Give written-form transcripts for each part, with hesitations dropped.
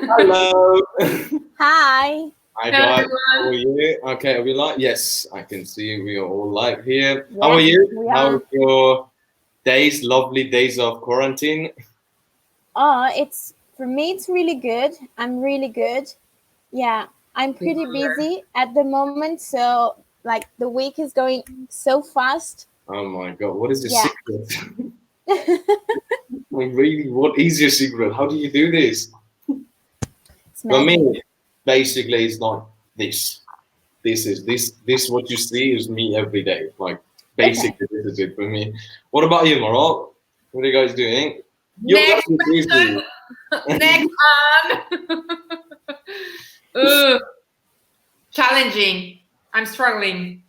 Hello. Hi. Hi Hello, guys. everyone. How are you? Okay, are we live? Yes, I can see we are all live here. Yes, How are you? we How are. are your days? Lovely days of quarantine. For me, it's really good. I'm really good. Yeah, I'm pretty busy at the moment, so like the week is going so fast. Oh my God, what is your Yeah. secret? Like, really, what is your secret? How do you do this? It's For magic. me, basically, it's like this. This. What you see is me every day. Like, basically, this is it for me. What about you, Maral? What are you guys doing? You're Next very busy. question. Next on. Ugh. Challenging. I'm struggling.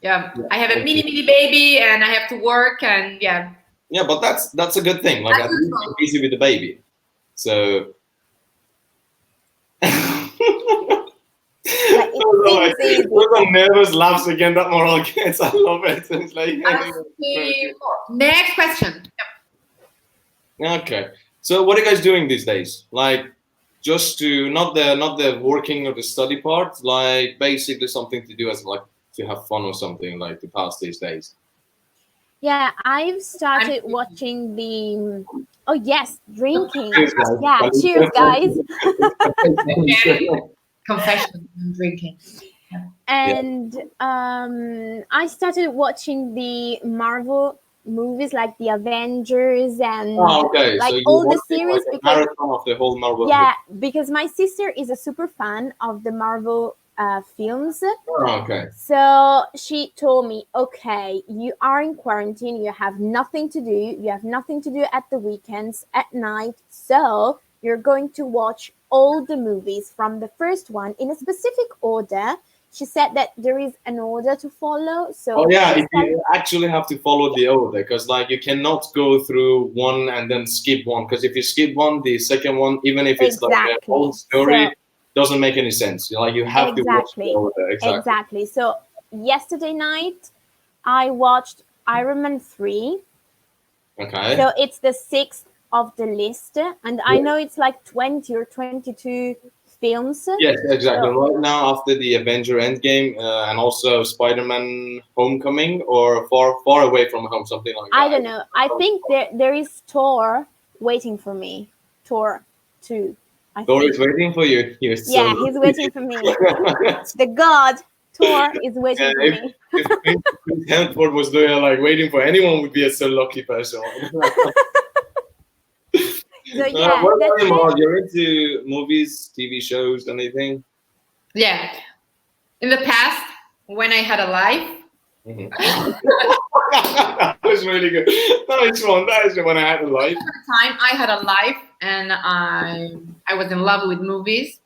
Yeah, I have a mini baby, and I have to work, and yeah. Yeah, but that's a good thing. Like, As at least usual. you're busy with the baby. So. Like it seems easy. Those are nervous laughs again that Moral gets. I love it. It's like, Next question. okay. So what are you guys doing these days? Like, just to not the working or the study part, like basically something to do as like to have fun or something like to pass these days. Yeah, I've started watching the. Oh yes, drinking. Cheers, guys. Yeah, cheers, guys. Confession. I'm drinking. And I started watching the Marvel movies, like the Avengers and Oh, okay. like So you all the watching series, like a because marathon of the whole Marvel. yeah, because my sister is a super fan of the Marvel films. Oh, okay. So she told me, okay, you are in quarantine, you have nothing to do, at the weekends, at night, so you're going to watch all the movies from the first one in a specific order. She said that there is an order to follow. So Oh yeah, she you actually have to follow the order because like you cannot go through one and then skip one because if you skip one, the second one, even if it's like a whole story, doesn't make any sense. Like you have to watch the order. Exactly. So yesterday night, I watched Iron Man 3. Okay. So it's the 6th of the list, and I know it's like 20 or 22 films. Yes, exactly. So, right now, after the Avenger Endgame and also Spider-Man Homecoming or Far Away from Home, something like that. I don't know. I think there is Thor waiting for me. Thor 2. Thor is waiting for you. He's waiting for me. The god Thor is waiting for me. If Chris Hemsworth was there, like waiting for anyone, would be a so lucky person. So yeah, what about you, Maral? You're into movies, TV shows, anything? Yeah. In the past, when I had a life. That was really good. Nice one. That is when I had a life. At the time, I had a life, and I was in love with movies.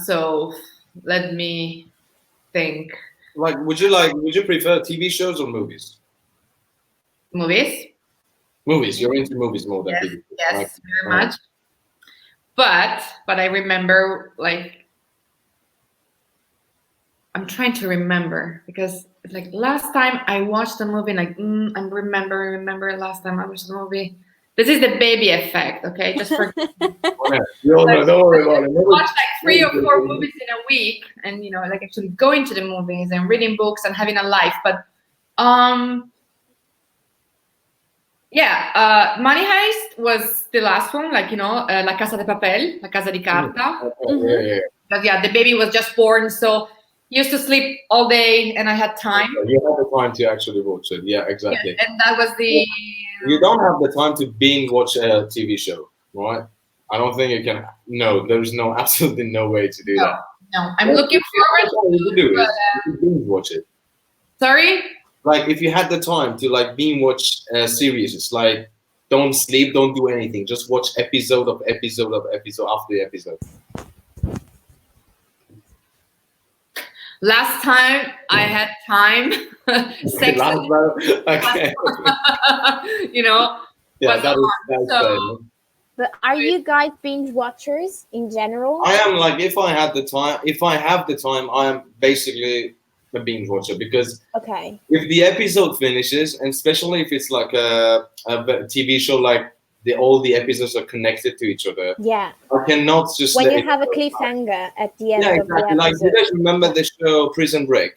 So let me think. Like, would you prefer TV shows or movies? Movies. Movies. You're into movies more than TV. Yes, very much. But I remember, like, I'm trying to remember because like last time I watched a movie, like I remember last time I watched the movie. This is the baby effect, okay? Just for don't worry about it. Watch like 3 or 4 movies in a week, and like actually going to the movies and reading books and having a life. But Money Heist was the last one, like La Casa de Papel, La Casa di Carta. But yeah, the baby was just born, so used to sleep all day, and I had time. You have the time to actually watch it. Yeah, exactly. Yeah, and that was the. You don't have the time to binge watch a TV show, right? I don't think you can. No, there's absolutely no way to do that. No, I'm looking forward to do it. You binge watch it. Sorry? Like if you had the time to like binge watch a series, it's like don't sleep, don't do anything, just watch episode of episode after episode. Last time I had time, sex. Okay. Yeah, that's so. But are you guys binge watchers in general? I am like if I have the time, I am basically a binge watcher because if the episode finishes, and especially if it's like a TV show like all the episodes are connected to each other. Yeah. I cannot just When let you it have a go. cliffhanger at the end Yeah, of the exactly. Like, you episode. guys remember the show Prison Break?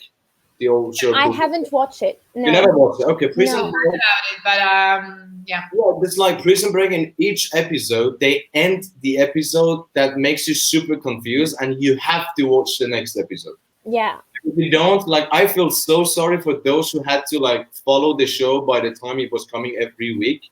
The old show. I haven't watched it. No. You never watched it? Okay, Prison No. Break. About it, but yeah. Yeah, it's like Prison Break. In each episode, they end the episode that makes you super confused, and you have to watch the next episode. Yeah. If you don't, like, I feel so sorry for those who had to like follow the show by the time it was coming every week.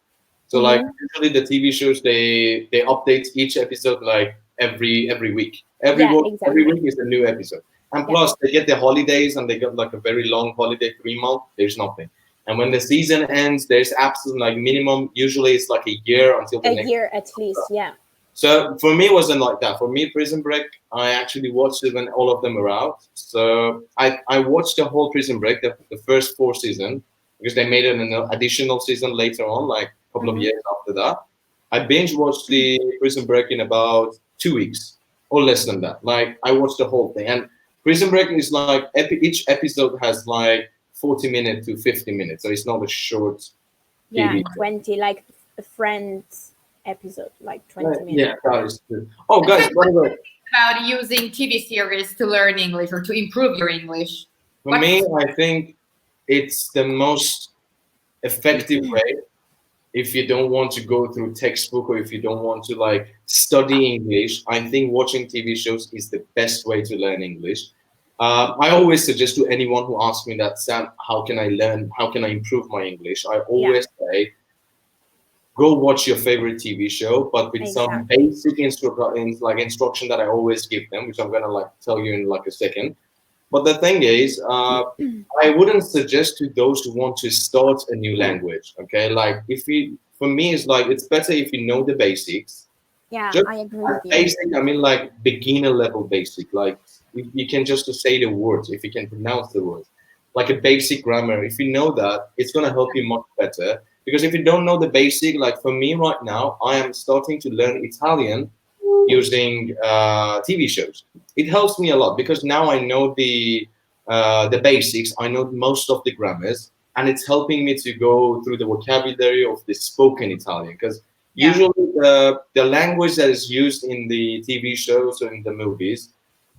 So like usually the TV shows they update each episode like every week. Every week is a new episode. And plus they get the holidays and they got like a very long holiday, 3 months, there's nothing. And when the season ends, there's absolutely like minimum, usually it's like a year until the next year at least, yeah. So for me, it wasn't like that. For me, Prison Break, I actually watched it when all of them were out. So I watched the whole Prison Break, the first 4 seasons, because they made an additional season later on, like a couple of years after that. I binge watched the Prison Break in about 2 weeks or less than that. Like I watched the whole thing. And Prison Break is like each episode has like 40 minutes to 50 minutes. So it's not a short TV. 20, like a Friends episode, like 20 minutes. Yeah, that is true. Oh, guys, by the way, about using TV series to learn English or to improve your English? For me, I think it's the most effective way if you don't want to go through textbook or if you don't want to like study English. I think watching TV shows is the best way to learn English. I always suggest to anyone who asks me that, Sam, how can I learn? How can I improve my English? I always say, go watch your favorite TV show, but with some basic instruction that I always give them, which I'm gonna like tell you in like a second. But the thing is, I wouldn't suggest to those who want to start a new language. Okay, like for me, it's like it's better if you know the basics. Yeah, just I agree with you. Basic, I mean like beginner level basic. Like if you can just say the words, if you can pronounce the words, like a basic grammar. If you know that, it's gonna help you much better. Because if you don't know the basic, like for me right now, I am starting to learn Italian using TV shows. It helps me a lot because now I know the basics. I know most of the grammars, and it's helping me to go through the vocabulary of the spoken Italian. Because usually the language that is used in the TV shows or in the movies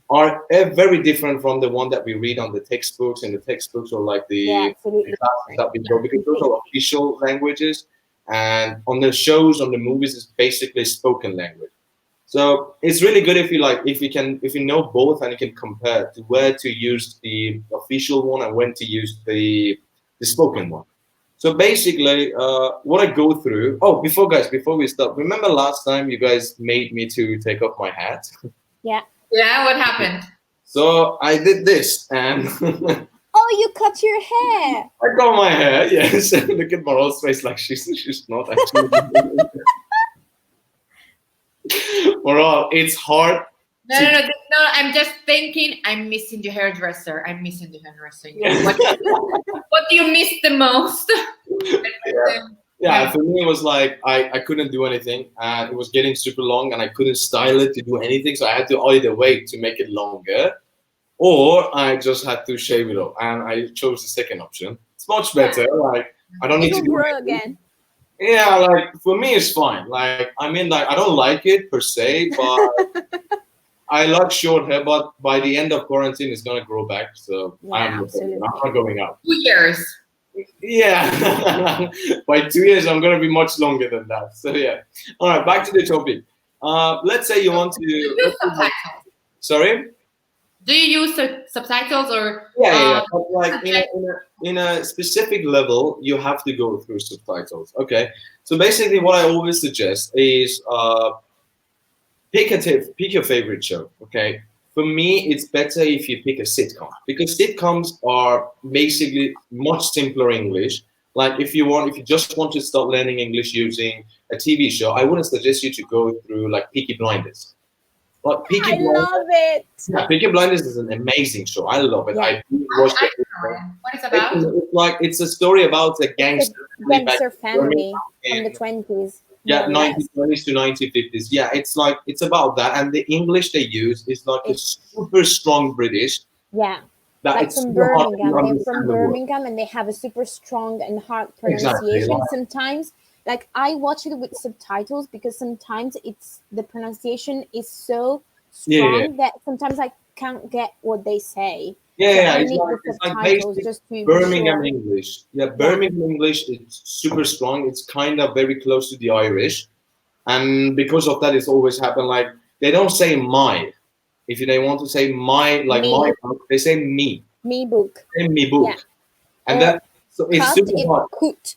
are very different from the one that we read on the textbooks or like the classes that we go, because those are official languages, and on the shows, on the movies, it's basically spoken language. So it's really good if you know both and you can compare to where to use the official one and when to use the spoken one. So basically, what I go through. Oh, before we start, remember last time you guys made me to take off my hat? Yeah. Yeah, what happened? So I did this, and oh, you cut your hair. I got my hair. Yes, look at Maral's face, like she's not actually. Maral, it's hard. No. I'm just thinking. I'm missing the hairdresser. Yeah. What do you miss the most? Yeah, for me it was like I couldn't do anything, and it was getting super long, and I couldn't style it to do anything, so I had to either wait to make it longer, or I just had to shave it off, and I chose the second option. It's much better. Like I don't need to do anything again. Yeah, like for me it's fine. Like I mean, like I don't like it per se, but I like short hair. But by the end of quarantine, it's gonna grow back, so I'm not going out. 2 years. Yeah, by 2 years I'm gonna be much longer than that. So yeah. All right, back to the topic. Let's say you want to. Sorry. Do you use subtitles or? Yeah. But like in a specific level, you have to go through subtitles. Okay. So basically, what I always suggest is pick your favorite show. Okay. For me, it's better if you pick a sitcom, because sitcoms are basically much simpler English. Like if you just want to start learning English using a TV show, I wouldn't suggest you to go through like Peaky Blinders. But I love it. Yeah, Peaky Blinders is an amazing show. I love it. Yeah. I watched it. What is it about? It's a story about a gangster family from the 20s. Yeah, 1920s to 1950s. Yeah, it's about that, and the English they use is like a super strong British. Yeah, that like it's from super hard to Birmingham. They're understand from the word. Birmingham, and they have a super strong and hard pronunciation Exactly. sometimes. Like I watch it with subtitles because sometimes it's the pronunciation is so strong that sometimes I can't get what they say. So I It's need the it's like subtitles basic just to be Birmingham sure. English. Yeah, Birmingham English is super strong. It's kind of very close to the Irish, and because of that, it's always happened. Like they don't say my. If they want to say my, like my Me, book, they say me. me book. Say me Yeah. book, and Or that so it's cut super it hard. kut.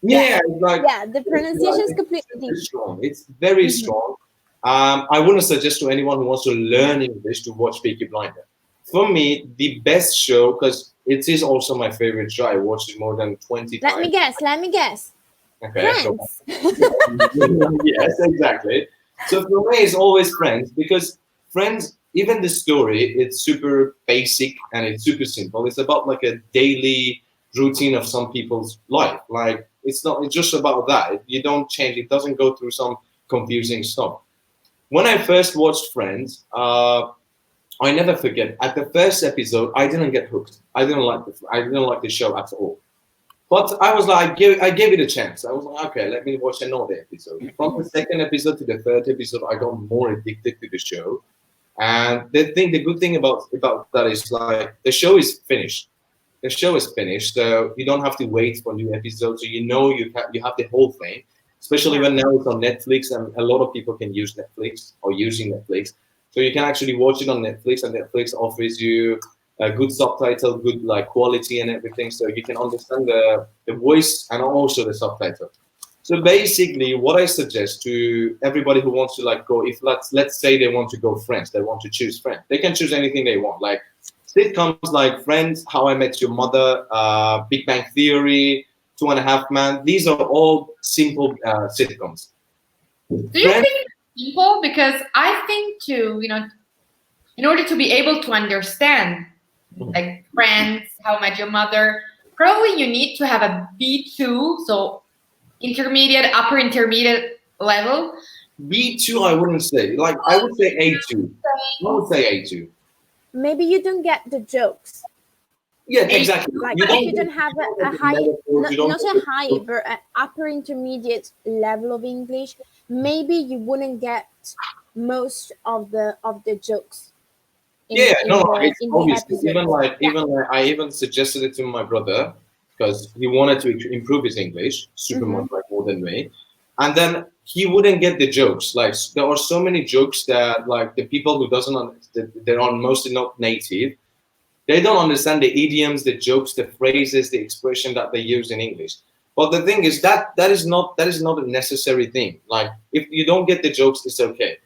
Yeah, it's like Yeah, the pronunciation is completely very different. strong. It's very Mhm. strong. I wouldn't suggest to anyone who wants to learn English to watch Peaky Blinder. For me, the best show, because it is also my favorite show. I watched it more than 20 Let me times. guess. Let me guess. Okay, so Friends. yes, exactly. So for me, it's always Friends because Friends, even the story, it's super basic and it's super simple. It's about like a daily routine of some people's life. Like it's not. It's just about that. You don't change. It doesn't go through some confusing stuff. When I first watched Friends, I never forget. At the first episode, I didn't get hooked. I didn't like the show at all. But I was like, I gave it a chance. I was like, okay, let me watch another episode. From the second episode to the third episode, I got more addicted to the show. And the good thing about that is like the show is finished. The show is finished, so you don't have to wait for new episodes. So you have the whole thing. Especially Yeah. when now it's on Netflix, and a lot of people can use Netflix or using Netflix. So you can actually watch it on Netflix, and Netflix offers you a good subtitle, good like quality and everything, so you can understand the voice and also the subtitle. So basically, what I suggest to everybody who wants to like go, if let's say they want to go Friends, they want to choose Friends, they can choose anything they want. Like sitcoms like Friends, How I Met Your Mother, Big Bang Theory, Two and a Half Men. These are all simple sitcoms. Do you Friends, think it's simple? Because I think in order to be able to understand like Friends, How I Met Your Mother, probably you need to have a B2, so intermediate, upper intermediate level. B2, I wouldn't say. Like I would say A2. I would say A2. Maybe you don't get the jokes. Yeah, exactly. Like You if don't you don't get, have you don't a get the high, metaphors, you don't not get a high, the but an upper intermediate level of English, maybe you wouldn't get most of the jokes yeah, no, it's in the obviously episodes. Yeah. even like I even suggested it to my brother because he wanted to improve his English super Mm-hmm. much like more than me, and then he wouldn't get the jokes. Like there are so many jokes that like the people who doesn't they're on mostly not native. They don't understand the idioms, the jokes, the phrases, the expression that they use in English. But the thing is that is not a necessary thing. Like if you don't get the jokes, it's okay.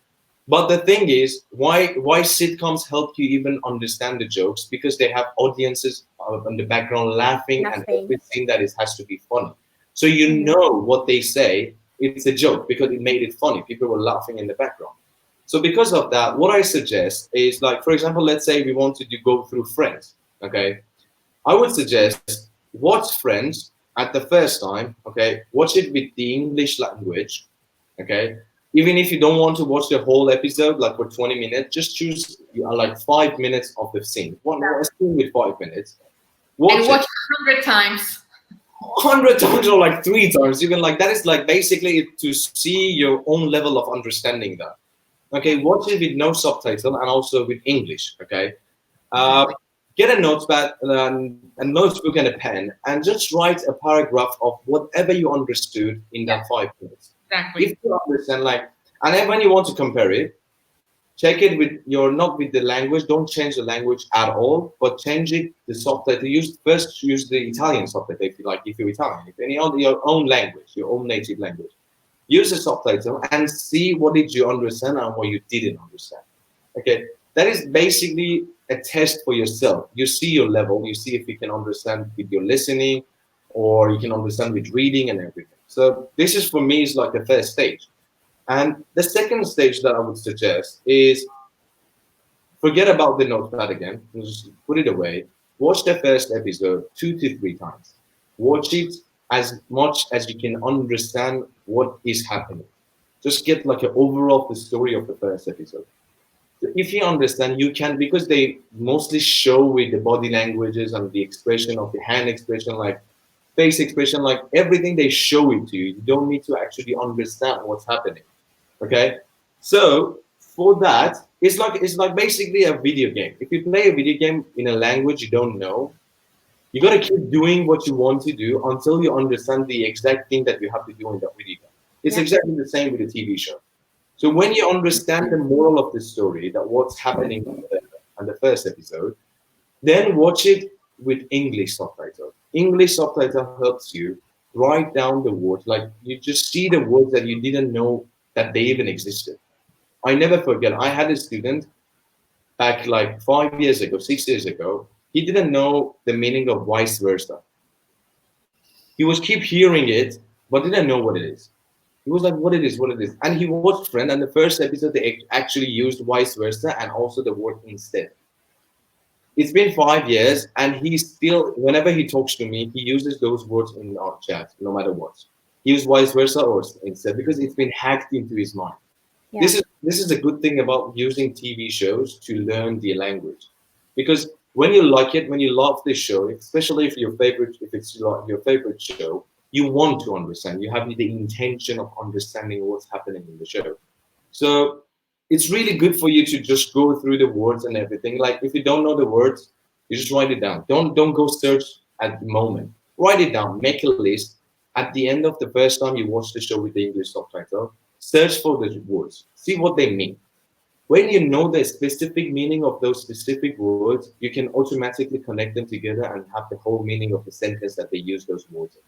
But the thing is, why sitcoms help you even understand the jokes? Because they have audiences in the background laughing, and Nothing. every scene that is has to be funny. So you Mm-hmm. know what they say. It's a joke because it made it funny. People were laughing in the background. So because of that, what I suggest is like, for example, let's say we wanted to go through Friends. Okay, I would suggest watch Friends at the first time. Okay, watch it with the English language. Okay, even if you don't want to watch the whole episode, like for 20 minutes, just choose like 5 minutes of the scene. One scene with 5 minutes. And Watch it watch 100 times. 100 times or like 3 times, even like that is like basically to see your own level of understanding that. Okay, watch it with no subtitle and also with English. Okay, uh, get a notepad and a notebook and a pen and just write a paragraph of whatever you understood in Yeah, that 5 minutes. exactly. If you understand, like, and then when you want to compare it, check it with your not with the language. Don't change the language at all, but change it the subtitle. Use the Italian subtitle if you like. If you're Italian, if any other your own language, your own native language, use the subtitle and see what did you understand and what you didn't understand. Okay, that is basically a test for yourself. You see your level. You see if you can understand with your listening, or you can understand with reading and everything. So this is for me is like the first stage. And the second stage that I would suggest is forget about the notepad again. Just put it away. Watch the first episode 2 to 3 times. Watch it as much as you can understand what is happening. Just get like an overall of the story of the first episode. So if you understand, you can, because they mostly show with the body languages and the expression of the hand expression, like face expression, like everything they show it to you. You don't need to actually understand what's happening. Okay, so for that, it's like basically a video game. If you play a video game in a language you don't know, you got to keep doing what you want to do until you understand the exact thing that you have to do in that video game. It's exactly the same with a TV show. So when you understand the moral of the story, that what's happening on the first episode, then watch it with English subtitle. English subtitle helps you write down the words, like you just see the words that you didn't know that they even existed. I never forget, I had a student back like 5 years ago, 6 years ago. He didn't know the meaning of vice versa. He was keep hearing it, but didn't know what it is. He was like, what it is, what it is. And he watched Friends, and the first episode, they actually used vice versa and also the word instead. It's been 5 years, and he still, whenever he talks to me, he uses those words in our chat, no matter what. He uses vice versa or instead because it's been hacked into his mind. Yeah. This is a good thing about using TV shows to learn the language, because when you like it, when you love this show, especially if it's your favorite show, you want to understand. You have the intention of understanding what's happening in the show. So it's really good for you to just go through the words and everything. Like if you don't know the words, you just write it down. Don't go search at the moment. Write it down. Make a list. At the end of the first time you watch the show with the English subtitle, search for the words. See what they mean. When you know the specific meaning of those specific words, you can automatically connect them together and have the whole meaning of the sentence that they use those words in.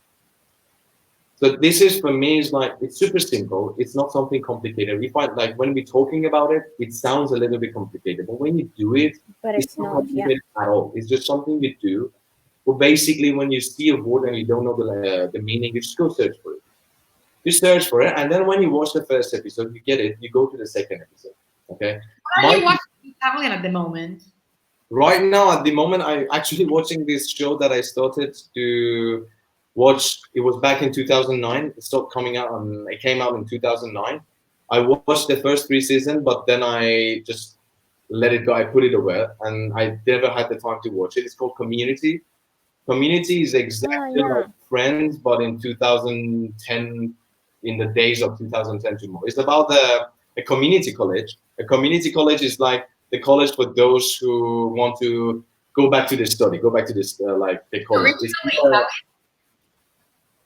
So this is, for me, is like, it's super simple. It's not something complicated. We find like when we're talking about it, it sounds a little bit complicated, but when you do it, But it's not complicated at all. It's just something you do. But basically, when you see a word and you don't know the meaning, you just go search for it. You search for it, and then when you watch the first episode, you get it. You go to the second episode. Okay. What are you watching Italian at the moment? Right now, at the moment, I'm actually watching this show that I started to watch. It was back in 2009. It stopped coming out. It came out in 2009. I watched the first 3 seasons, but then I just let it go. I put it away, and I never had the time to watch it. It's called Community. Community is exactly like Friends, but in 2010, in the days of 2010 to more. It's about a community college. A community college is like the college for those who want to go back to the study, go back to this like the college.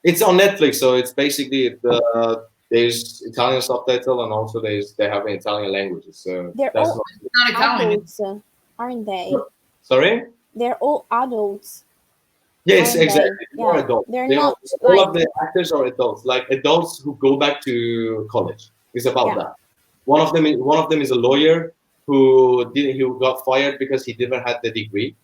It's on Netflix, so it's basically there's Italian subtitle and also they have an Italian languages. So they're that's all Not Italian. adults, aren't they? Sorry. They're all adults. Yes, aren't exactly. they? They are Yeah. adults. They're They are, not all like of the actors are adults, like adults who go back to college. It's about that. One of them is a lawyer who got fired because he didn't have the degree.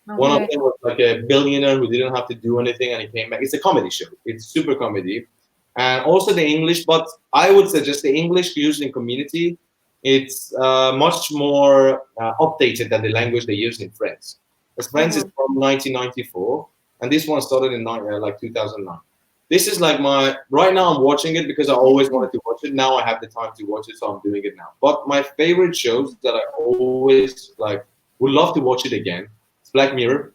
One of them was like a billionaire who didn't have to do anything and he came back. It's a comedy show. It's super comedy. And also the English, but I would suggest the English used in Community, it's much more updated than the language they use in Friends. Because Friends is from 1994, and this one started in like 2009. This is like right now I'm watching it because I always wanted to watch it. Now I have the time to watch it, so I'm doing it now. But my favorite shows that I always like, would love to watch it again, it's Black Mirror.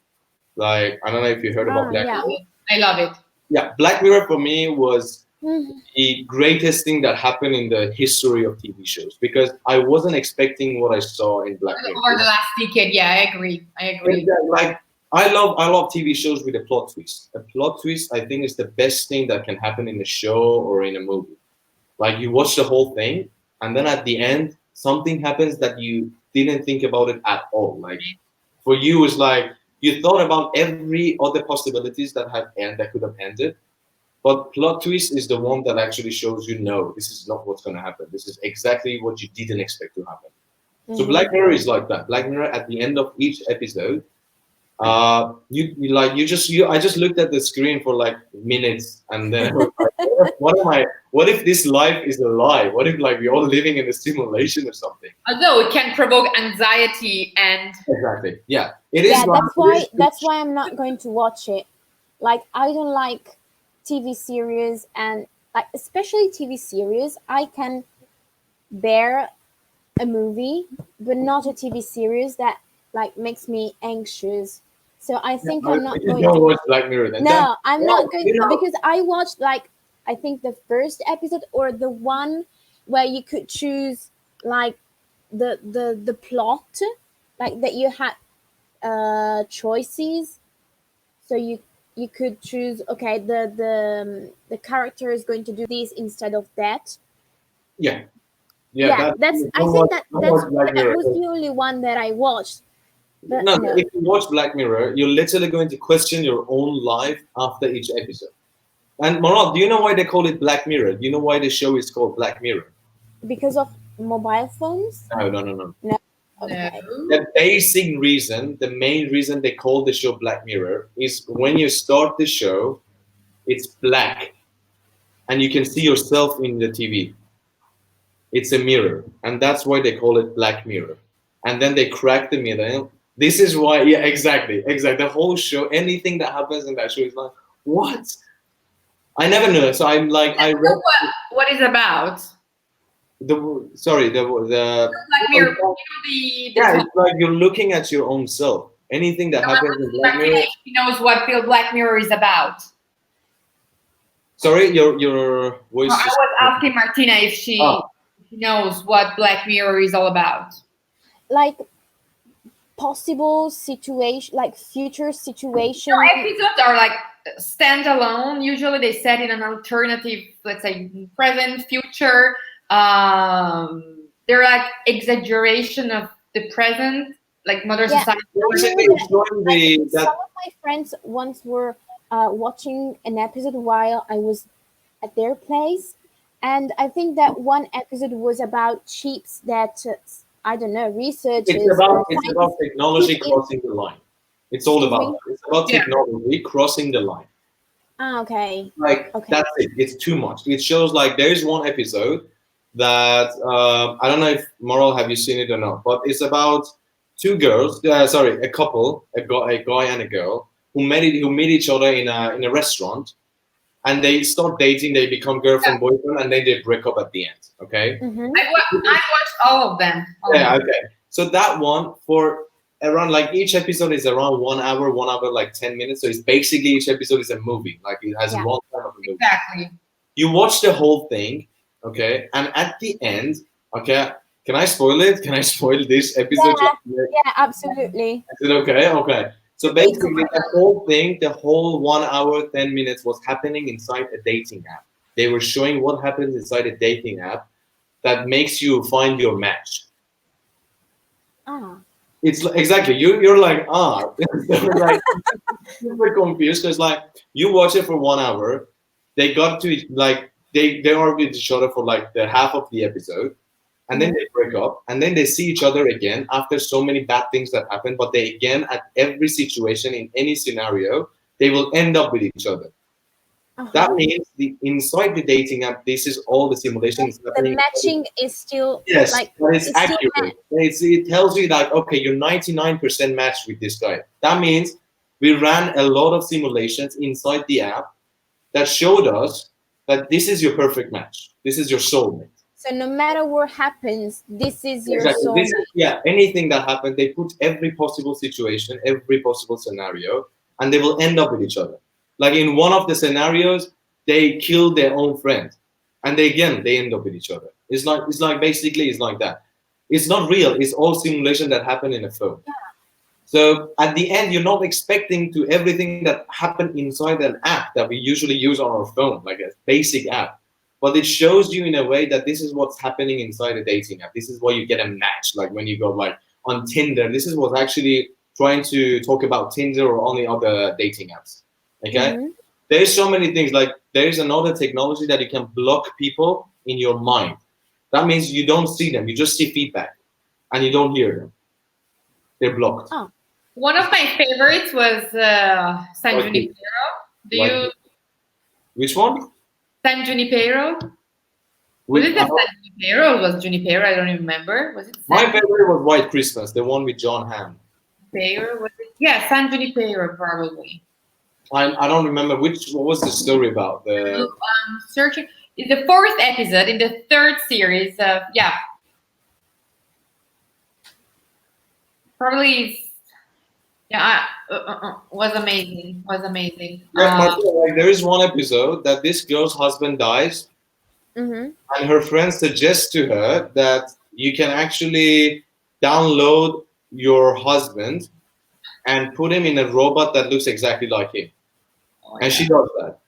Like, I don't know if you heard about Black Mirror. I love it. Yeah, Black Mirror for me was the greatest thing that happened in the history of TV shows because I wasn't expecting what I saw in Black Mirror. Over the last decade, yeah, I agree. Like, I love TV shows with a plot twist. A plot twist, I think, is the best thing that can happen in a show or in a movie. Like, you watch the whole thing, and then at the end, something happens that you didn't think about it at all. Like, for you, it's like you thought about every other possibilities that could have ended, but plot twist is the one that actually shows you, no, this is not what's going to happen. This is exactly what you didn't expect to happen. So Black Mirror is like that. Black Mirror, at the end of each episode, I just looked at the screen for like minutes, and then I was like, what if this life is a lie? What if like we're all living in a simulation or something? Although it can provoke anxiety and exactly, yeah, it is. Yeah, that's why I'm not going to watch it. Like, I don't like TV series, and like especially TV series, I can bear a movie, but not a TV series that like makes me anxious. So I think Oh, I'm not you going don't to. watch Black Mirror then? No, I'm not going you know- because I watched like I think the first episode or the one where you could choose like the plot, like that you had choices, so you could choose. Okay, the character is going to do this instead of that. Yeah. Yeah, that's. I don't think watch, that don't that's watch Black that Mirror. was the only one that I watched. But No, no, if you watch Black Mirror, you're literally going to question your own life after each episode. And Maral, do you know why they call it Black Mirror? Do you know why the show is called Black Mirror? because of mobile phones. No. No. No. Okay. The basic reason, the main reason they call the show Black Mirror is when you start the show, it's black and you can see yourself in the TV. It's a mirror, and that's why they call it Black Mirror. And then they crack the mirror. This is why, yeah, exactly. The whole show, anything that happens in that show is like, what? I never knew. So I'm like, I read What is about? the Black Mirror. You know, the yeah, it's like you're looking at your own self. Anything that happens in Black Martina, Mirror. if she knows what Black Mirror is about. Sorry, your voice. No, I was asking Martina if she knows what Black Mirror is all about. Like possible situation, like future situation. So episodes are like standalone. Usually they set in an alternative, let's say present, future. They're like exaggeration of the present, like modern Yeah. society. Some of my friends once were watching an episode while I was at their place, and I think that one episode was about chips that I don't know researchers. It's about scientists technology put in- crossing the line. It's all about that. It's about technology crossing the line. Ah, okay. Like Okay. that's it. It's too much. It shows like there is one episode that I don't know if Maral, have you seen it or not, but it's about two girls. A couple, a guy and a girl who meet each other in a restaurant, and they start dating. They become girlfriend boyfriend, and then they break up at the end. Okay. Mhm. I watched all of them. Yeah. Okay. So that one for around like each episode is around 1 hour, like 10 minutes. So it's basically each episode is a movie. Like it has a long time of a movie. Exactly. You watch the whole thing, okay, and at the end, okay, can I spoil it? Can I spoil this episode? Yeah, absolutely. Is it okay? Okay. So basically, the whole thing, the whole 1 hour, 10 minutes was happening inside a dating app. They were showing what happens inside a dating app that makes you find your match. Ah. It's exactly you're like like super confused because like you watch it for 1 hour, they got to like they are with each other for like the half of the episode, and then they break up, and then they see each other again after so many bad things that happen. But they again at every situation in any scenario they will end up with each other. That means inside the dating app, this is all the simulations happening. The matching is still but it's still accurate. It tells you like, okay, you're 99% matched with this guy. That means we ran a lot of simulations inside the app that showed us that this is your perfect match. This is your soulmate. So no matter what happens, this is your Exactly. soulmate. Anything that happened, they put every possible situation, every possible scenario, and they will end up with each other. Like in one of the scenarios, they kill their own friend, and they end up with each other. It's like basically it's like that. It's not real. It's all simulation that happen in a phone. Yeah. So at the end, you're not expecting to everything that happened inside an app that we usually use on our phone, like a basic app. But it shows you in a way that this is what's happening inside a dating app. This is why you get a match. Like when you go like on Tinder, this is what's actually trying to talk about Tinder or only other dating apps. Okay, there's so many things. Like there's another technology that you can block people in your mind. That means you don't see them, you just see feedback, and you don't hear them. They're blocked. Oh. One of my favorites was San Junipero. Which one? San Junipero. Was it San Junipero or was Junipero? I don't even remember. Was it? My favorite was White Christmas, the one with John Hamm. Was it? Yeah, San Junipero probably. I don't remember what was the story about. Searching. It's the 4th episode in the 3rd series. Probably. Yeah, was amazing. Was amazing. Yeah, Martina, like, there is one episode that this girl's husband dies, Mm-hmm. and her friend suggests to her that you can actually download your husband and put him in a robot that looks exactly like him. Oh, And yeah. she does that.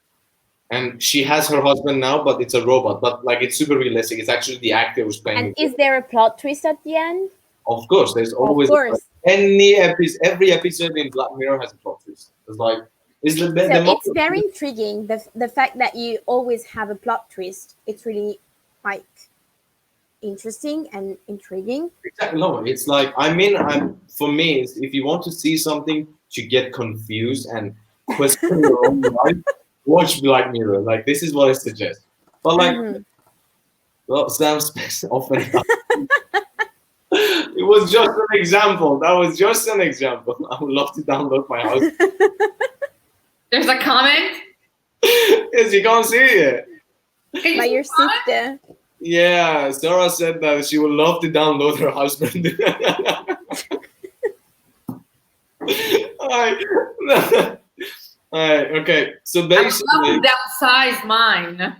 And she has her husband now, but it's a robot. But like it's super realistic. It's actually the actor who's playing. And is there a plot twist at the end? Of course, there's always Of course. every episode in Black Mirror has a plot twist. It's like it's So the it's very intriguing. The fact that you always have a plot twist. It's really like interesting and intriguing. exactly no. It's like I'm for me. It's, if you want to see something to get confused and question your own life, watch Black Mirror. Like this is what I suggest. But like, Mhm. well, Sam Spence often. It was just an example. That was just an example. I would love to download my house. There's a comment. Yes, you can't see it. Can you By see your the comment? sister. Yeah, Sarah said that she would love to download her husband. Alright. Alright, okay. So I would love basically, to downsize mine.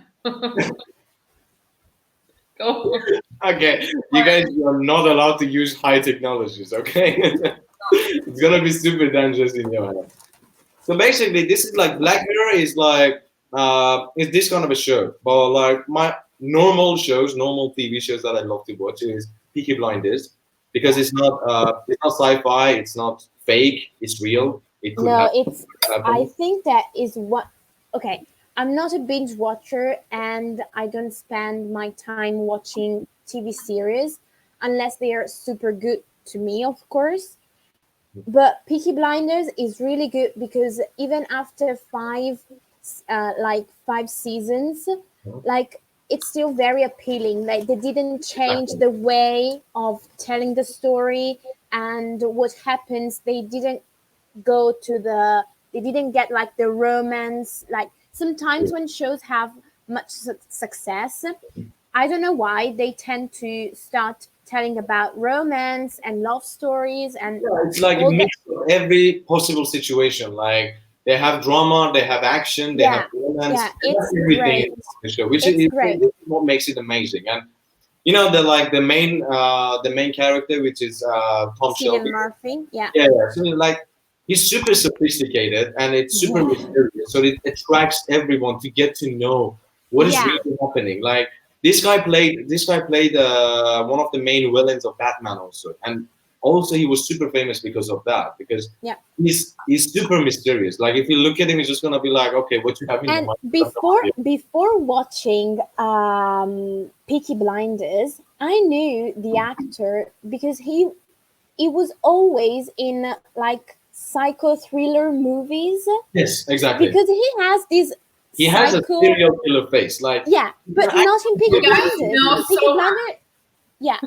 Go. okay, you guys are not allowed to use high technologies, okay? It's gonna be super dangerous in your hand. So basically, this is like Black Mirror is like it's this kind of a show. But like my normal shows, normal TV shows that I love to watch is Peaky Blinders because it's not sci-fi, it's not fake, it's real. It could No, happen. it's. I think that is what. Okay, I'm not a binge watcher, and I don't spend my time watching TV series unless they are super good to me, of course. But Peaky Blinders is really good because even after five seasons, like it's still very appealing. Like they didn't change the way of telling the story and what happens. They didn't go to they didn't get like the romance. Like sometimes when shows have much success, I don't know why they tend to start telling about romance and love stories and Yeah, it's like a all mix of every possible situation. Like they have drama, they have action, they have romance, yeah, they have it's everything great. in the show, which It's is great. what makes it amazing. And you know, the main character, which is Tom Shelby. Stephen Murphy, yeah. Yeah, yeah. So like he's super sophisticated and it's super Yeah. mysterious. So it attracts everyone to get to know what is Yeah. really happening. Like this guy played one of the main villains of Batman also, and also he was super famous because of that. Because Yeah. he's super mysterious. Like if you look at him, he's just gonna be like, okay, what you have in your And mind? before watching Peaky Blinders, I knew the actor because he was always in like psycho thriller movies Yes, exactly. because he has this He has a psycho. serial killer face. Like Yeah, but not in Peaky You guys Blinders. know Peaky so Blinders, yeah,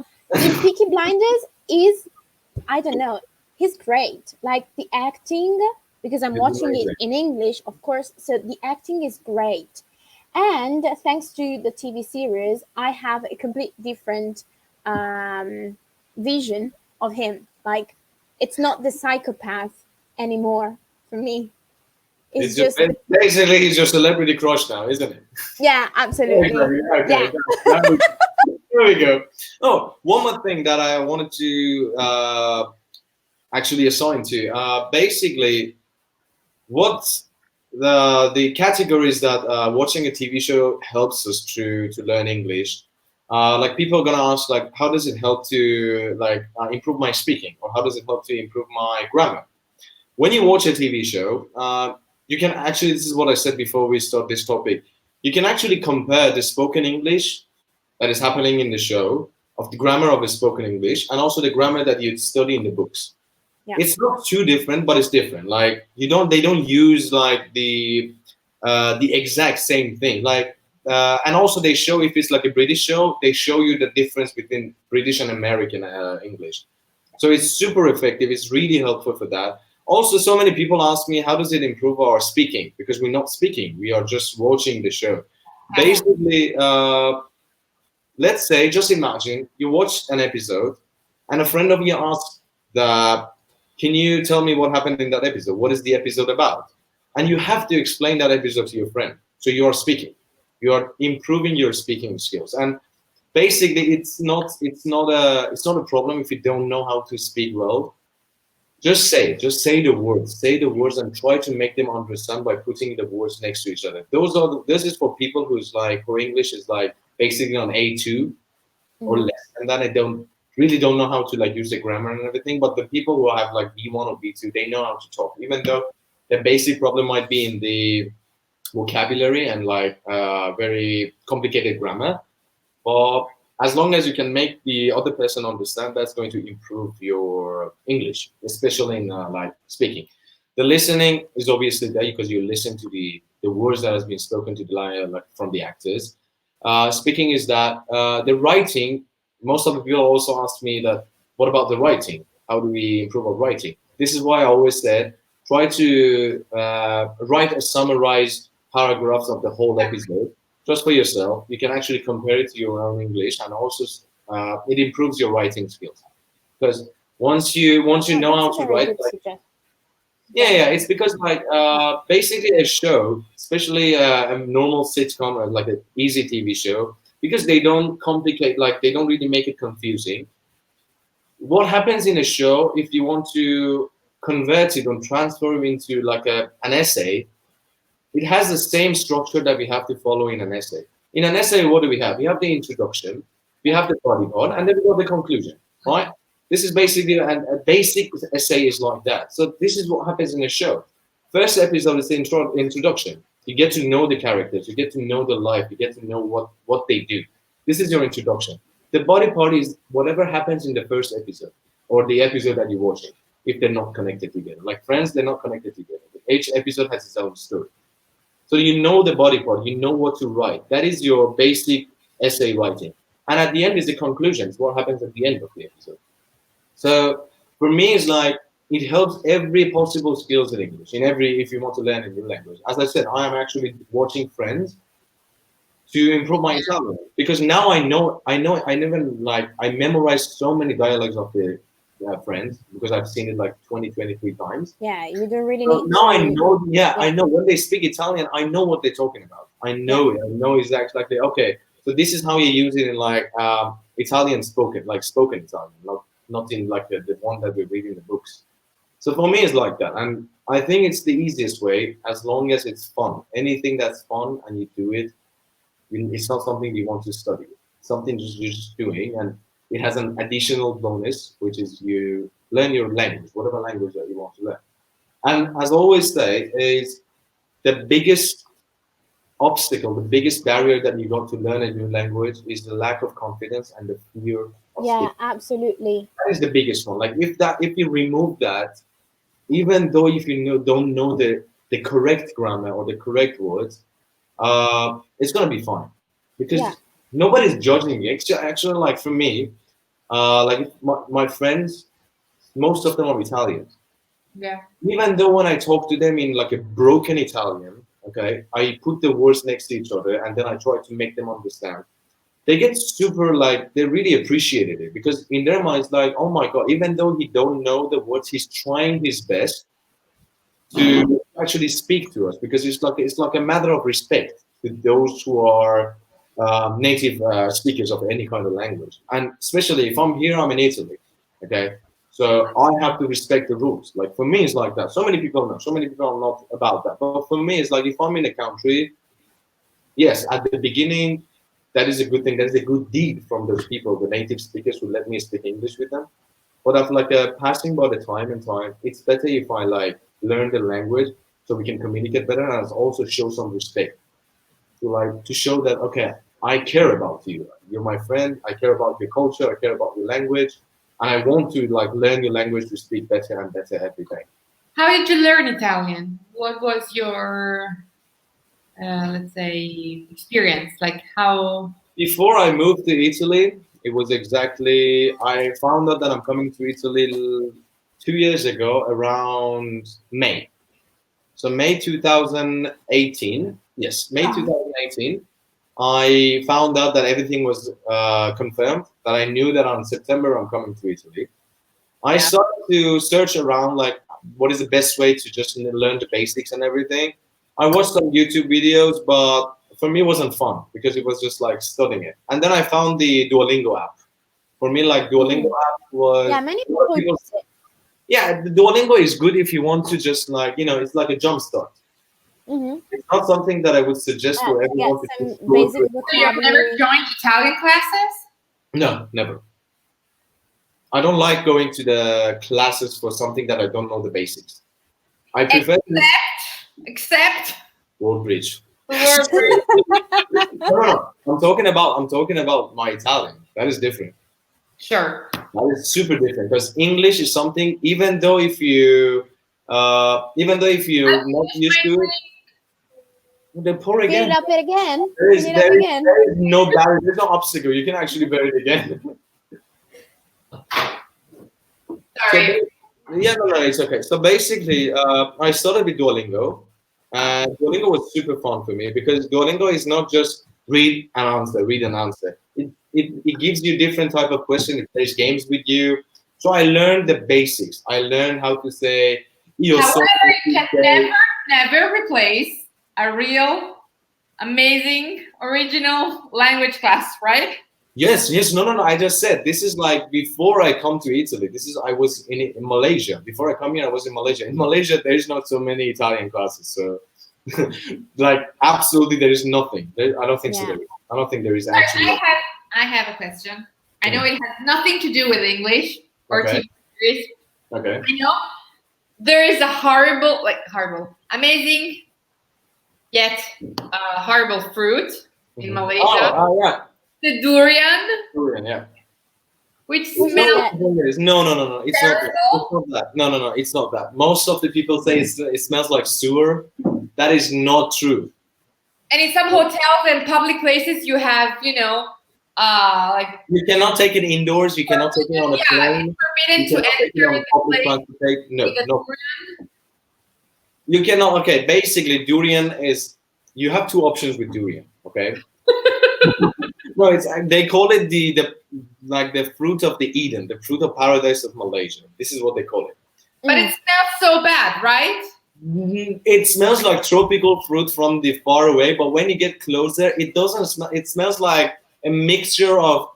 in Peaky Blinders is, I don't know, he's great. Like the acting, because I'm It's watching it amazing. in English, of course. So the acting is great, and thanks to the TV series, I have a complete different vision of him. Like it's not the psychopath anymore for me. It's just basically he's your celebrity crush now, isn't it? yeah, absolutely. Okay, Yeah. there we go. Oh, one more thing that I wanted to actually assign to. Basically, what the categories that watching a TV show helps us to learn English. Like people are gonna ask, like, how does it help to like improve my speaking, or how does it help to improve my grammar? When you watch a TV show, you can actually, this is what I said before we start this topic, you can actually compare the spoken English that is happening in the show of the grammar of the spoken English and also the grammar that you study in the books. Yeah. It's not too different, but it's different. Like they don't use like the exact same thing. Like and also they show if it's like a British show, they show you the difference between British and American English. So it's super effective. It's really helpful for that. Also, so many people ask me, how does it improve our speaking? Because we're not speaking, we are just watching the show. Basically, let's say, just imagine you watched an episode and a friend of you asks the can you tell me what happened in that episode? What is the episode about? And you have to explain that episode to your friend. So you are speaking, you are improving your speaking skills. And basically, it's not a problem if you don't know how to speak well. Just say the words, and try to make them understand by putting the words next to each other. This is for people who's like, who English is like basically on A2 or less, and then I don't know how to like use the grammar and everything. But the people who have like B1 or B2, they know how to talk, even though the basic problem might be in the vocabulary and like very complicated grammar. But as long as you can make the other person understand, that's going to improve your English, especially in like speaking. The listening is obviously there because you listen to the words that has been spoken to the like from the actors. Speaking is that the writing. Most of the people also ask me that, what about the writing? How do we improve our writing? This is why I always said, try to write a summarized paragraphs of the whole episode just for yourself. You can actually compare it to your own English, and also it improves your writing skills. Because once you know how to write, like, yeah, it's because like basically a show, especially a normal sitcom or like an easy TV show, because they don't complicate, like they don't really make it confusing. What happens in a show, if you want to convert it or transform it into like an essay, it has the same structure that we have to follow in an essay. In an essay, what do we have? We have the introduction, we have the body part, and then we got the conclusion, right? This is basically a basic essay is like that. So this is what happens in a show. First episode is the introduction. You get to know the characters, you get to know the life, you get to know what they do. This is your introduction. The body part is whatever happens in the first episode or the episode that you're watching, if they're not connected together. Like Friends, they're not connected together. Each episode has its own story. So you know the body part, you know what to write. That is your basic essay writing. And at the end is the conclusion. It's what happens at the end of the episode. So for me, it's like it helps every possible skills in English. If you want to learn a new language. As I said, I am actually watching Friends to improve my Italian, because now I memorized so many dialogues of the Friends, because I've seen it like 23 times. Yeah, you don't really So need now to. I know. Yeah, I know when they speak Italian. I know what they're talking about. I know it. I know exactly. Okay, so this is how you use it in like Italian spoken, like spoken Italian, not in like the one that we read in the books. So for me, it's like that, and I think it's the easiest way, as long as it's fun. Anything that's fun and you do it, it's not something you want to study. It's something you're just doing, and it has an additional bonus, which is you learn your language, whatever language that you want to learn. And as I always say, is the biggest obstacle, the biggest barrier that you got to learn a new language is the lack of confidence and the fear of Yeah, speaking. absolutely. That is the biggest one. Like if you remove that, even though if you don't know the correct grammar or the correct words, it's gonna be fine, because nobody's judging you. Actually, like for me, like my friends, most of them are Italians. Yeah. Even though when I talk to them in like a broken Italian, okay, I put the words next to each other and then I try to make them understand. They get super, like, they really appreciated it, because in their minds, like, oh my god, even though he don't know the words, he's trying his best to actually speak to us, because it's like a matter of respect to those who are native speakers of any kind of language. And especially if I'm here, I'm in Italy, okay, so I have to respect the rules. Like for me, it's like that. So many people know, so many people are not about that, but for me, it's like if I'm in a country, yes, at the beginning, that is a good thing. That is a good deed from those people, the native speakers, who let me speak English with them. But after like passing by the time and time, it's better if I like learn the language so we can communicate better, and also show some respect to show that, okay, I care about you. You're my friend. I care about your culture. I care about your language, and I want to like learn your language to speak better and better every day. How did you learn Italian? What was your let's say experience? Like how? Before I moved to Italy, it was exactly, I found out that I'm coming to Italy 2 years ago around May. So May 2018, yes, May 2018, I found out that everything was confirmed, that I knew that on September I'm coming to Italy. I Yeah. started to search around like what is the best way to just learn the basics and everything. I watched some YouTube videos, but for me it wasn't fun because it was just like studying it. And then I found the Duolingo app. For me, like Duolingo app was Yeah, many a lot of people people. use it. Yeah, the Duolingo is good if you want to just like it's like a jump start. Hmm. It's not something that I would suggest for To get everyone to some just go basic through. So you've never vocabulary. joined Italian classes? No, never. I don't like going to the classes for something that I don't know the basics. I prefer Except WorldBridge. the WorldBridge. No. I'm talking about my Italian. That is different. Sure. That is super different because English is something. Even though if you're not used to it, then pour Fill it again. up it again. There is, Fill it up there, is, again. there is no barrier. There's no obstacle. You can actually bear it again. Sorry. No, it's okay. So basically, I started with Duolingo, and Duolingo was super fun for me because Duolingo is not just read and answer, read and answer. It gives you different type of questions. It plays games with you. So I learned the basics. I learned how to say io sono. However, you can never replace a real, amazing, original language class, right? Yes. No. I just said this is like before I come to Italy. I was in Malaysia. Before I come here, I was in Malaysia. In Malaysia, there is not so many Italian classes. So, like, absolutely, there is nothing. I don't think so. Yeah. I don't think there is actually. I have a question. I know it has nothing to do with English or Okay. TV series. Okay. I know there is a horrible, amazing, yet horrible fruit in Malaysia. Yeah. The durian, Durian, yeah. which What's smells that? No. It's not that. terrible. It's not that. No. It's not that. Most of the people say it smells like sewer. That is not true. And in some hotels and public places, you have, like You cannot take it indoors. You cannot take it on a plane. forbidden You to cannot take it enter on in the public place transportation. No. because durian. You cannot. Okay, basically, durian is. You have two options with durian. Okay. No, they call it the fruit of the Eden, the fruit of paradise of Malaysia. This is what they call it. But it smells so bad, right? It smells like tropical fruit from the far away, but when you get closer, it doesn't smell. It smells like a mixture of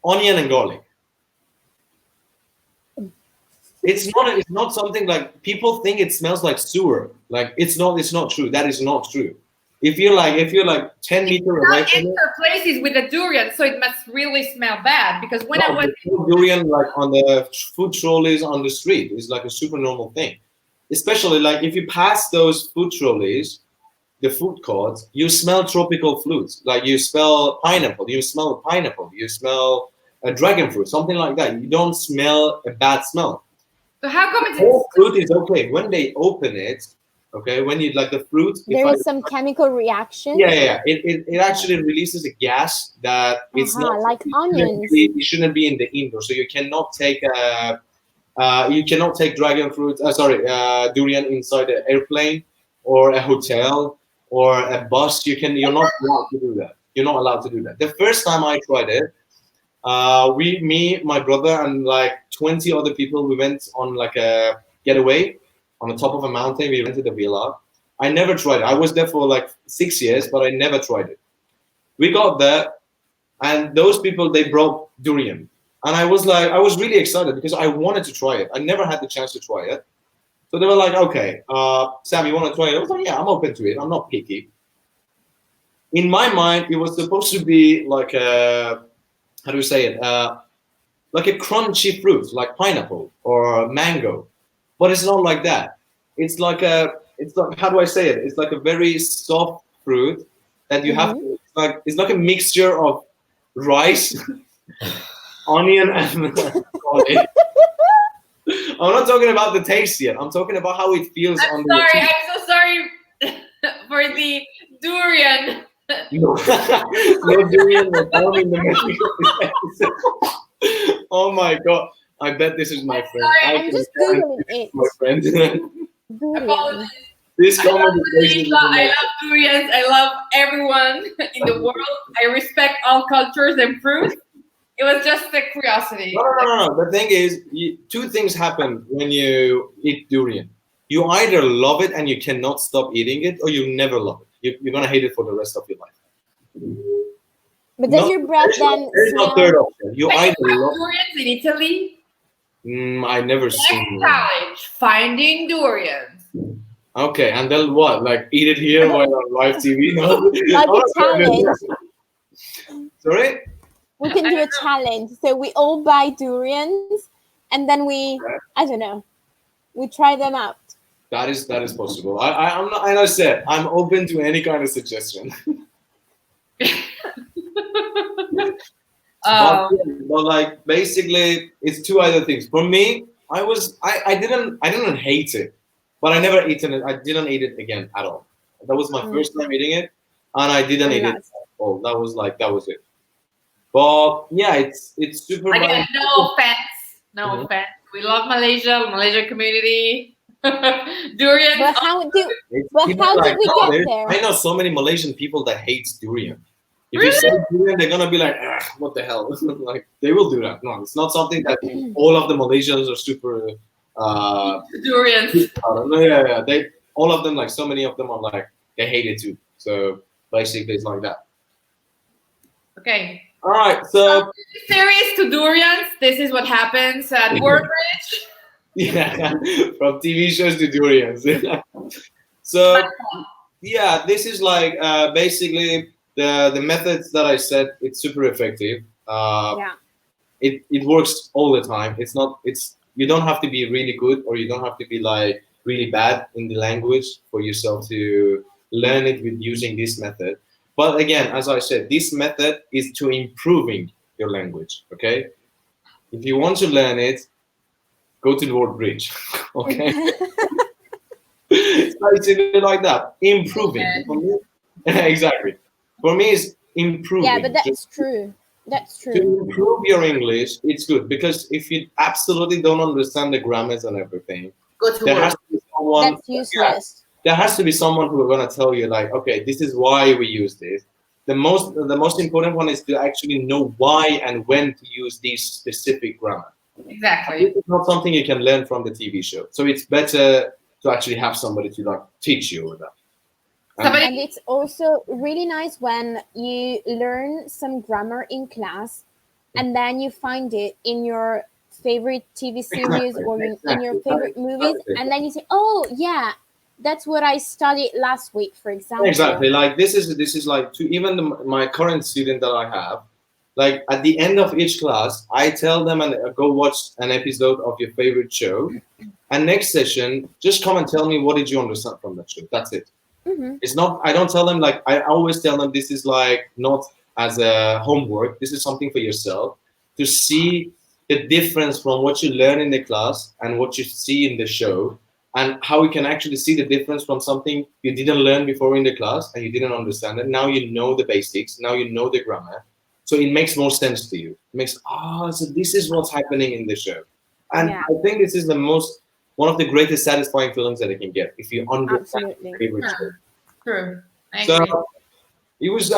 onion and garlic. It's not something like people think it smells like sewer. Like it's not true. That is not true. If you're like 10 meters away Not from it, enter places with a durian, so it must really smell bad. Because when I was durian like on the food trolleys on the street is like a super normal thing. Especially like if you pass those food trolleys, the food courts, you smell tropical fruits. Like you smell pineapple, you smell a dragon fruit, something like that. You don't smell a bad smell. so how come it's All fruit is okay when they open it. Okay, when you like the fruit, There is some chemical reaction. Yeah. It actually releases a gas that it's not like onions. It shouldn't be in the indoor, so you cannot take dragon fruit. Durian inside an airplane or a hotel or a bus. You're not allowed to do that. You're not allowed to do that. The first time I tried it, me, my brother, and like 20 other people, we went on like a getaway on the top of a mountain. We rented a villa. I never tried it. I was there for like 6 years, but I never tried it. We got there, and those people, they brought durian. And I was really excited because I wanted to try it. I never had the chance to try it. So they were like, okay, Sam, you want to try it? I was like, yeah, I'm open to it. I'm not picky. In my mind, it was supposed to be like a, how do you say it? Like a crunchy fruit, like pineapple or mango. But it's not like that. It's like how do I say it? It's like a very soft fruit that you have to, it's like a mixture of rice, onion, and garlic. I'm not talking about the taste yet. I'm talking about how it feels on the teeth. I'm so sorry for the durian. No durian was found in the Mexico. Oh my god. I bet this is my friend. I'm just googling it. My friend. Durian. This I love conversation. durians. I love everyone in the world. I respect all cultures and fruits. It was just a curiosity. No. The thing is, two things happen when you eat durian. You either love it and you cannot stop eating it, or you never love it. You're gonna hate it for the rest of your life. But does your breath then There's no smell? third option. You Can either you have love. durians in Italy? I never Next seen. challenge: finding durians. Okay, and then what? Like eat it here while on live TV? No. Like a challenge. Sorry. We can do a challenge. So we all buy durians, and then I don't know, we try them out. That is possible. I'm not. As I said, I'm open to any kind of suggestion. But like basically, it's two other things. For me, I didn't hate it, but I never eaten it. I didn't eat it again at all. That was my first time eating it, and I didn't eat it at all. That was it. But yeah, it's super. Again, no offense. We love Malaysia community. Durian. But how did we get there? I know so many Malaysian people that hate durian. If you say durian, they're gonna be like, "What the hell?" Like they will do that. No, it's not something that all of the Malaysians are super. Durians. No, yeah. All of them, like so many of them, are like they hate it too. So basically, it's like that. Okay. All right. So series to durians. This is what happens at WorldBridge. Yeah, from TV shows to durians. So yeah, this is like basically the methods that I said. It's super effective. It works all the time. You don't have to be really good, or you don't have to be like really bad in the language for yourself to learn it with using this method. But again, as I said, this method is to improving your language. Okay, if you want to learn it, go to the WorldBridge. Okay, it's basically like that. Improving. Exactly. For me, it's improving. Yeah, but that's true. That's true. To improve your English, it's good, because if you absolutely don't understand the grammars and everything, there has to be someone. That's useless. There has to be someone who are gonna tell you, like, okay, this is why we use this. The most important one is to actually know why and when to use these specific grammar. Exactly. It's not something you can learn from the TV show. So it's better to actually have somebody to like teach you that. And it's also really nice when you learn some grammar in class and then you find it in your favorite TV series or in your favorite movies, and then you say, oh yeah, that's what I studied last week, for example. Exactly. Like this is like to even my current student that I have, like at the end of each class, I tell them and go watch an episode of your favorite show, and next session, just come and tell me what did you understand from that show. That's it. It's not. I don't tell them like. I always tell them this is like not as a homework. This is something for yourself to see the difference from what you learn in the class and what you see in the show, and how you can actually see the difference from something you didn't learn before in the class and you didn't understand it. Now you know the basics. Now you know the grammar, so it makes more sense to you. It makes so this is what's happening in the show, and I think this is one of the greatest satisfying feelings that I can get if you understand your favorite show. True. I So agree. it was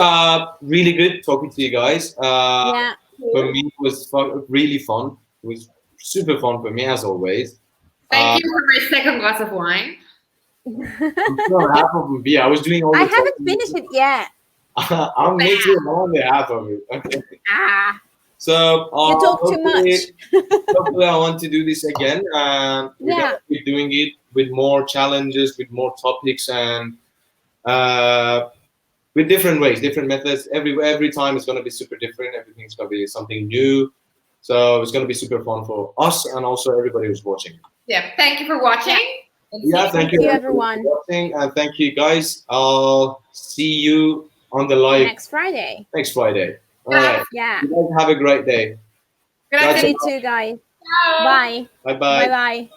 really good talking to you guys. For me, it was really fun. It was super fun for me, as always. Thank you for my second glass of wine. Half of a beer. I was doing all. I haven't finished it yet. I'm making only half of it. Okay. So you talk too much. Hopefully, I want to do this again. We're gonna keep doing it with more challenges, with more topics, and with different ways, different methods. Every time it's gonna be super different. Everything's gonna be something new. So it's gonna be super fun for us and also everybody who's watching. Yeah. Thank you for watching. Thank you everyone. For watching, and thank you guys. I'll see you on the live next Friday. All right. Yeah. You guys have a great day. Good afternoon. You too, guys. Ciao. Bye. Bye-bye. Bye-bye.